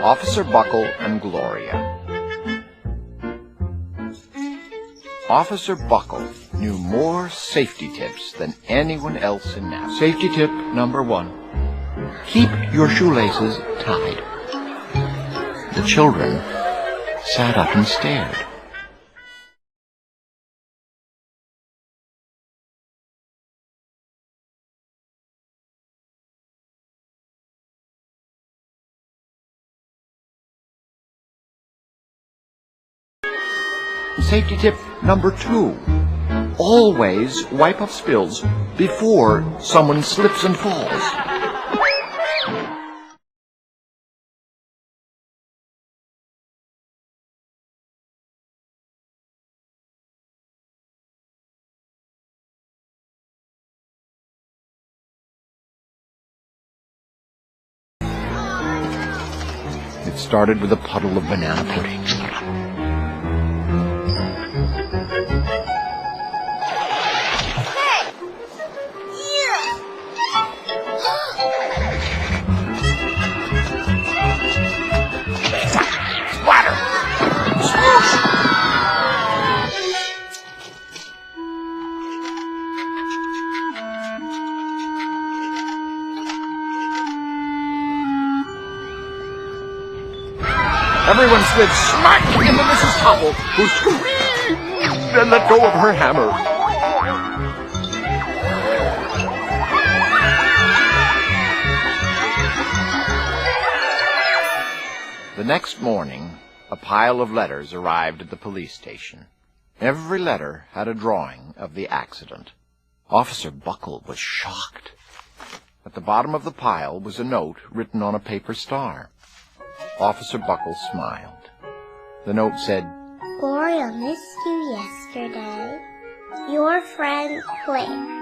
Officer Buckle and Gloria. Officer Buckle knew more safety tips than anyone else in NASA. Safety tip number 1. Keep your shoelaces tied. The children sat up and stared. Safety tip number 2. Always wipe up spills before someone slips and falls. It started with a puddle of banana pudding. Everyone slid smack into Mrs. Topple, who screamed and let go of her hammer. The next morning, a pile of letters arrived at the police station. Every letter had a drawing of the accident. Officer Buckle was shocked. At the bottom of the pile was a note written on a paper star. Officer Buckle smiled. The note said, Gloria missed you yesterday. Your friend Claire.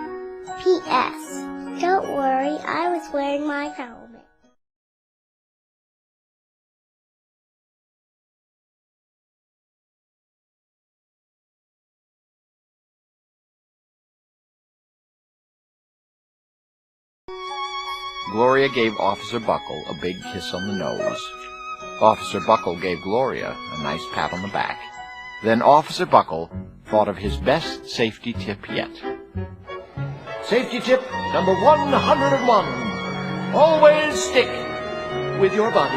P.S. Don't worry, I was wearing my helmet. Gloria gave Officer Buckle a big kiss on the nose. Officer Buckle gave Gloria a nice pat on the back. Then Officer Buckle thought of his best safety tip yet. Safety tip number 101. Always stick with your buddy.